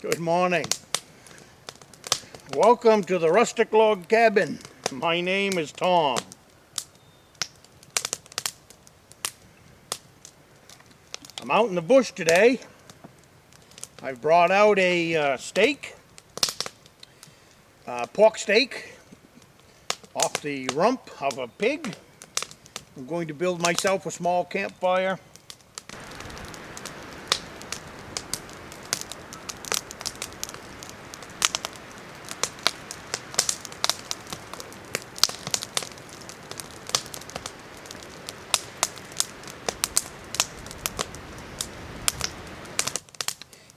Good morning. Welcome to the Rustic Log Cabin. My name is Tom. I'm out in the bush today. I've brought out a steak, pork steak, off the rump of a pig. I'm going to build myself a small campfire.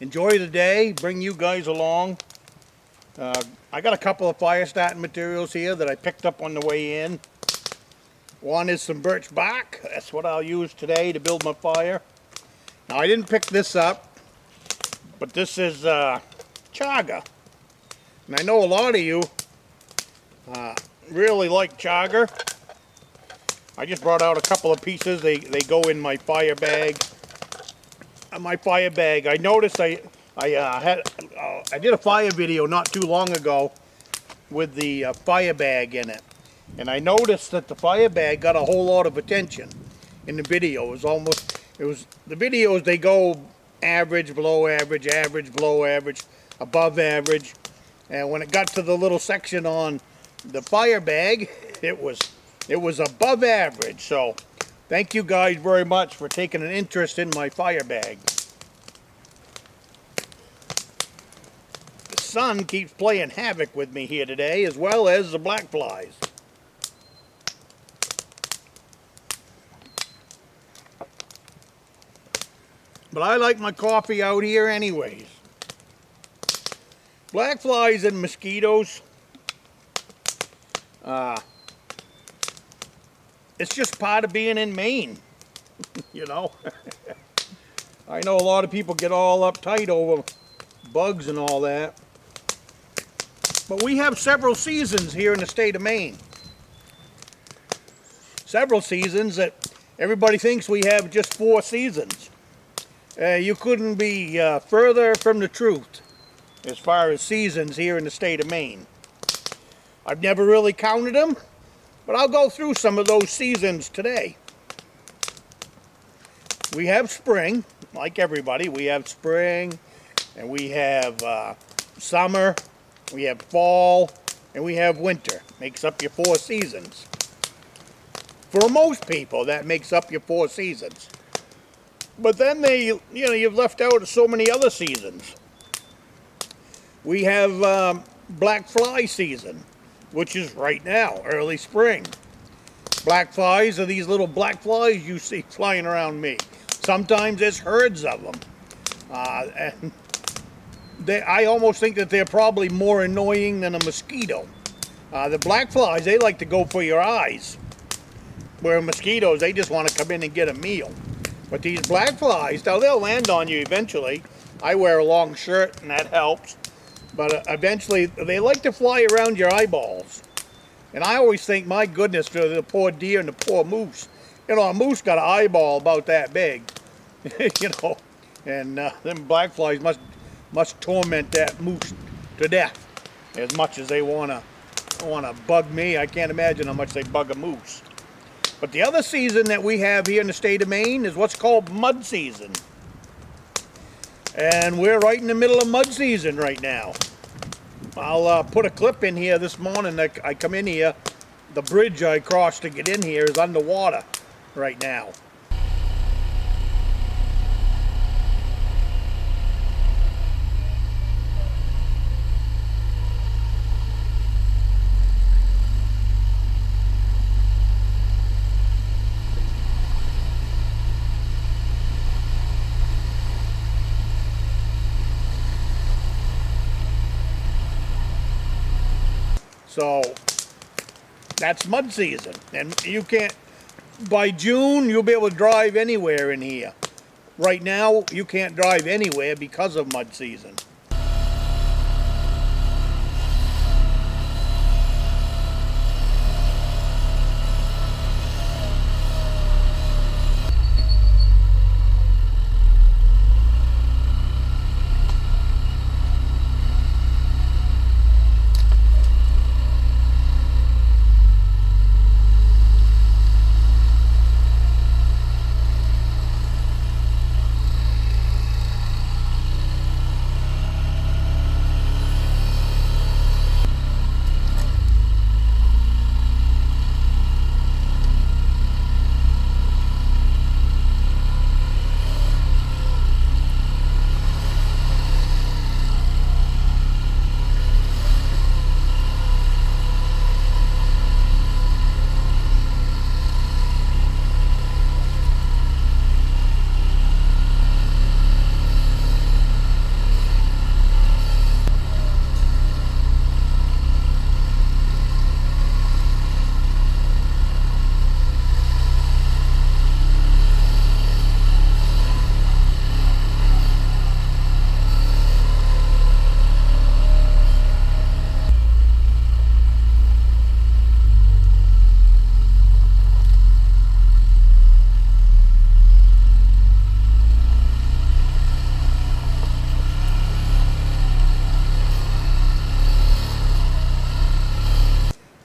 Enjoy the day, bring you guys along. I got a couple of fire starting materials here that I picked up on the way in. One is some birch bark. That's what I'll use today to build my fire. Now I didn't pick this up, but this is chaga. And I know a lot of you really like chaga. I just brought out a couple of pieces. They go in my fire bag. I noticed I did a fire video not too long ago with the fire bag in it, and I noticed that the fire bag got a whole lot of attention in the video. The videos, they go average, below average, average, below average, above average, and when it got to the little section on the fire bag, it was above average. So thank you guys very much for taking an interest in my fire bag. The sun keeps playing havoc with me here today, as well as the black flies. But I like my coffee out here anyways. Black flies and mosquitoes, it's just part of being in Maine, you know. I know a lot of people get all uptight over bugs and all that. But we have several seasons here in the state of Maine. Several seasons that everybody thinks we have just 4 seasons. You couldn't be further from the truth as far as seasons here in the state of Maine. I've never really counted them, but I'll go through some of those seasons today. We have spring, like everybody. We have spring, and we have summer, we have fall, and we have winter. Makes up your 4 seasons. For most people, that makes up your 4 seasons. But then you've left out so many other seasons. We have black fly season, which is right now, early spring. Black flies are these little black flies you see flying around me. Sometimes there's herds of them. And I almost think that they're probably more annoying than a mosquito. The black flies, they like to go for your eyes. Where mosquitoes, they just want to come in and get a meal. But these black flies, now they'll land on you eventually. I wear a long shirt and that helps. But eventually, they like to fly around your eyeballs. And I always think, my goodness, for the poor deer and the poor moose. You know, a moose got an eyeball about that big. You know, and them black flies must torment that moose to death. As much as they wanna bug me, I can't imagine how much they bug a moose. But the other season that we have here in the state of Maine is what's called mud season. And we're right in the middle of mud season right now. I'll put a clip in here this morning that I come in here. The bridge I crossed to get in here is underwater right now. So that's mud season, and you can't, by June you'll be able to drive anywhere in here. Right now you can't drive anywhere because of mud season.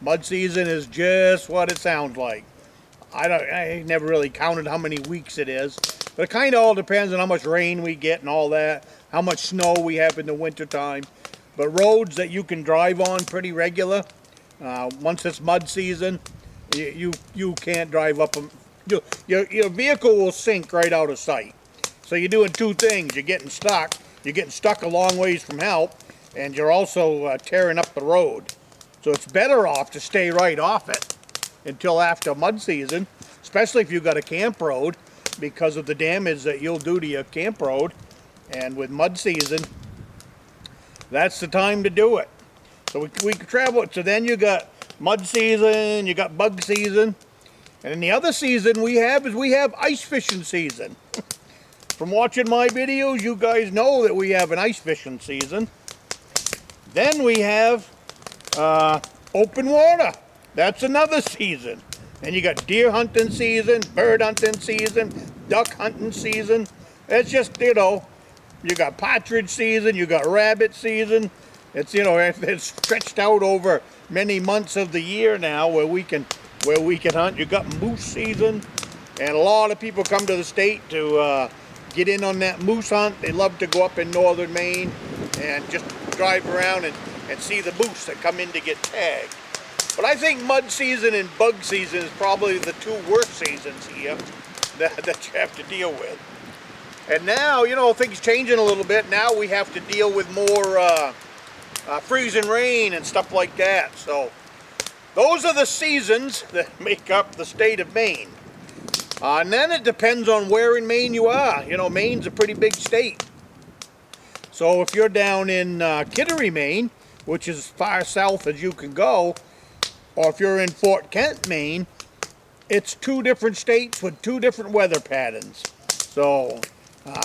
Mud season is just what it sounds like. I never really counted how many weeks it is, but it kind of all depends on how much rain we get and all that, how much snow we have in the winter time. But roads that you can drive on pretty regular, once it's mud season, you can't drive up them. Your vehicle will sink right out of sight. So you're doing two things. You're getting stuck. You're getting stuck a long ways from help, and you're also tearing up the road. So it's better off to stay right off it until after mud season, especially if you've got a camp road, because of the damage that you'll do to your camp road. And with mud season, that's the time to do it. So we can travel it. So then you got mud season, you got bug season, and then the other season we have ice fishing season. From watching my videos, you guys know that we have an ice fishing season. Then we have open water. That's another season. And you got deer hunting season, bird hunting season, duck hunting season. It's just, you got partridge season, you got rabbit season. It's, it's stretched out over many months of the year now where we can hunt. You got moose season, and a lot of people come to the state to get in on that moose hunt. They love to go up in Northern Maine and just drive around and see the moose that come in to get tagged. But I think mud season and bug season is probably the two worst seasons here that you have to deal with. And now, things changing a little bit. Now we have to deal with more freezing rain and stuff like that. So those are the seasons that make up the state of Maine. And then it depends on where in Maine you are. Maine's a pretty big state. So if you're down in Kittery, Maine, which is as far south as you can go, or if you're in Fort Kent, Maine, it's two different states with two different weather patterns. So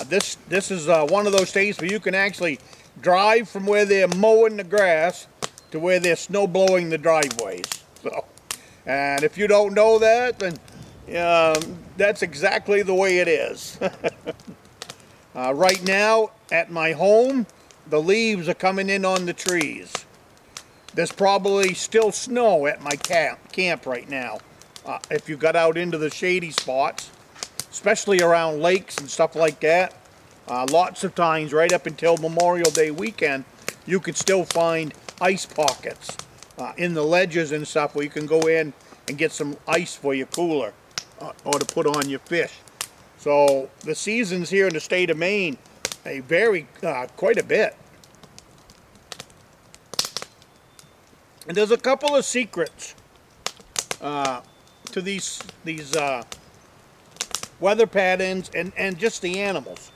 this is one of those states where you can actually drive from where they're mowing the grass to where they're snow blowing the driveways. So, and if you don't know that, then that's exactly the way it is. Right now at my home, the leaves are coming in on the trees. There's probably still snow at my camp right now. If you got out into the shady spots, especially around lakes and stuff like that, lots of times right up until Memorial Day weekend, you could still find ice pockets in the ledges and stuff where you can go in and get some ice for your cooler or to put on your fish. So the seasons here in the state of Maine, they vary quite a bit. And there's a couple of secrets to these weather patterns and just the animals,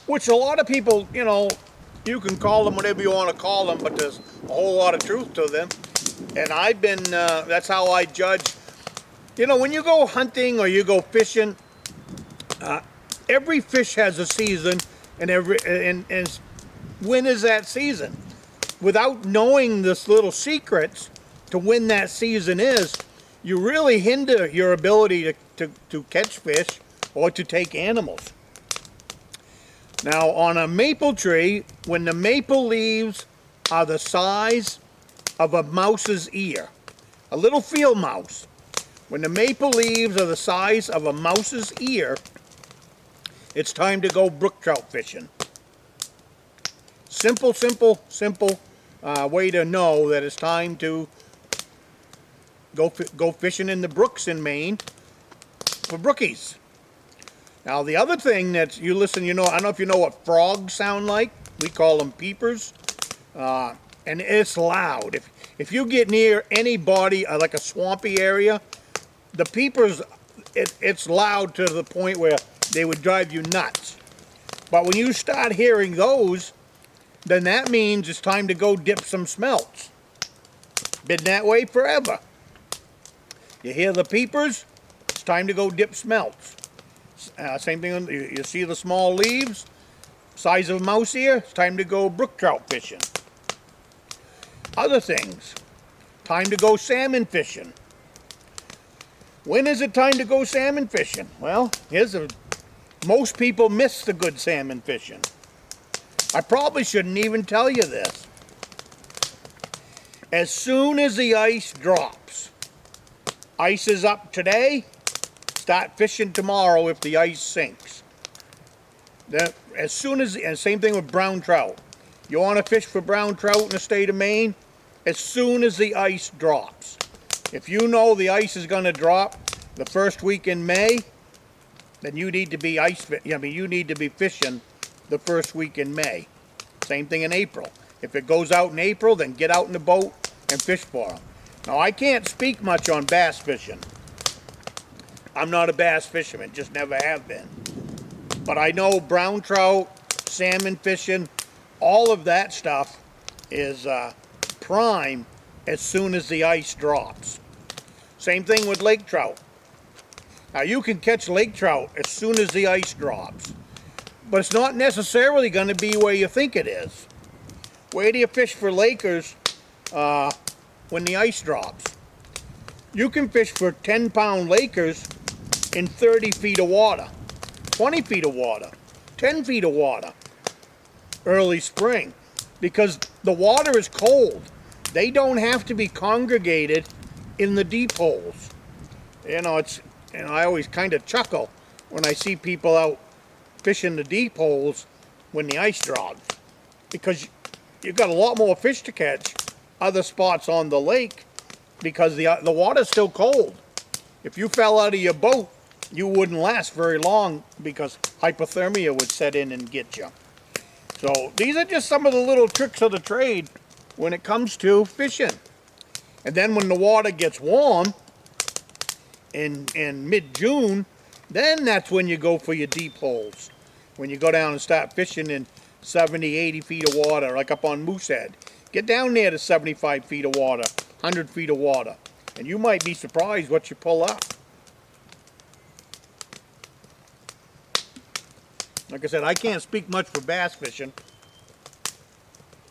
which a lot of people, you can call them whatever you want to call them, but there's a whole lot of truth to them. And I've been, that's how I judge. When you go hunting or you go fishing, every fish has a season, and when is that season? Without knowing this little secrets to when that season is, you really hinder your ability to catch fish or to take animals. Now, on a maple tree, when the maple leaves are the size of a mouse's ear, a little field mouse, when the maple leaves are the size of a mouse's ear, it's time to go brook trout fishing. Simple way to know that it's time to go fishing in the brooks in Maine for brookies. Now the other thing that you listen, I don't know if you know what frogs sound like. We call them peepers, and it's loud. If you get near any body like a swampy area, the peepers, it's loud to the point where they would drive you nuts. But when you start hearing those, then that means it's time to go dip some smelts. Been that way forever. You hear the peepers, it's time to go dip smelts. Same thing, you see the small leaves, size of a mouse ear, it's time to go brook trout fishing. Other things, time to go salmon fishing. When is it time to go salmon fishing? Well, most people miss the good salmon fishing. I probably shouldn't even tell you this. as soon as the ice drops. Ice is up today, start fishing tomorrow if the ice sinks. As soon as, and same thing with brown trout. You want to fish for brown trout in the state of Maine? As soon as the ice drops. If you know the ice is going to drop the first week in May, then you need to be you need to be fishing the first week in May. Same thing in April. If it goes out in April, then get out in the boat and fish for them. Now, I can't speak much on bass fishing. I'm not a bass fisherman, just never have been. But I know brown trout, salmon fishing, all of that stuff is prime as soon as the ice drops. Same thing with lake trout. Now, you can catch lake trout as soon as the ice drops, but it's not necessarily going to be where you think it is. Where do you fish for lakers when the ice drops? You can fish for 10-pound lakers in 30 feet of water, 20 feet of water, 10 feet of water early spring, because the water is cold. They don't have to be congregated in the deep holes. You know, I always kind of chuckle when I see people out fishing the deep holes when the ice drops, because you've got a lot more fish to catch other spots on the lake because the water's still cold. If you fell out of your boat, you wouldn't last very long because hypothermia would set in and get you. So these are just some of the little tricks of the trade when it comes to fishing. And then when the water gets warm in mid-June, then that's when you go for your deep holes. When you go down and start fishing in 70, 80 feet of water, like up on Moosehead. Get down there to 75 feet of water, 100 feet of water, and you might be surprised what you pull up. Like I said, I can't speak much for bass fishing,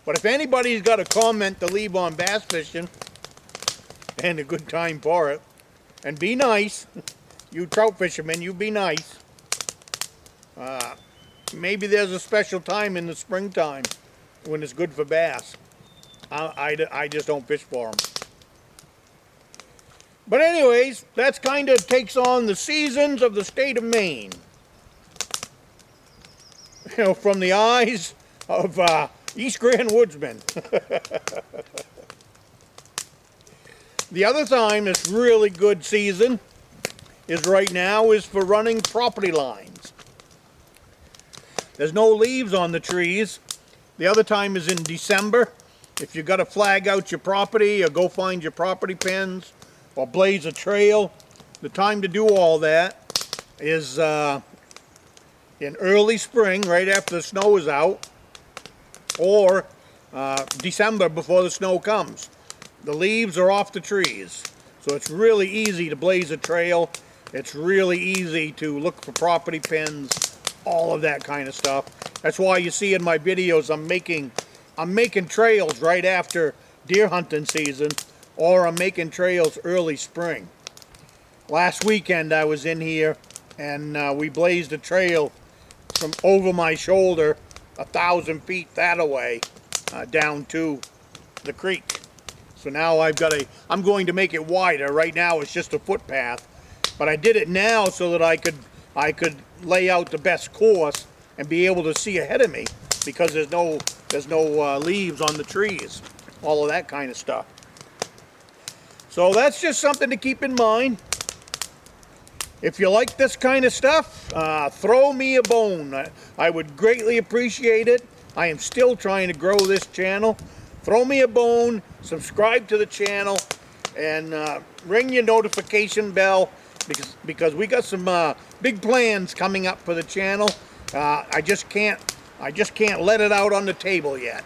but if anybody's got a comment to leave on bass fishing, and a good time for it, and be nice, you trout fishermen, you be nice. Maybe there's a special time in the springtime when it's good for bass. I just don't fish for them. But anyways, that's kind of takes on the seasons of the state of Maine. You know, from the eyes of East Grand Woodsman. The other time it's really good season is right now is for running property lines. There's no leaves on the trees. The other time is in December. If you got to flag out your property or go find your property pins or blaze a trail, the time to do all that is in early spring, right after the snow is out, or December before the snow comes. The leaves are off the trees, so it's really easy to blaze a trail. It's really easy to look for property pins, all of that kind of stuff. That's why you see in my videos I'm making trails right after deer hunting season, or I'm making trails early spring. Last weekend I was in here and we blazed a trail from over my shoulder 1,000 feet that away down to the creek. So now I'm going to make it wider. Right now it's just a footpath, but I did it now so that I could lay out the best course and be able to see ahead of me, because there's no leaves on the trees, all of that kind of stuff. So that's just something to keep in mind. If you like this kind of stuff, throw me a bone. I would greatly appreciate it. I am still trying to grow this channel. Throw me a bone, subscribe to the channel, and ring your notification bell, because we got some big plans coming up for the channel. I just can't let it out on the table yet.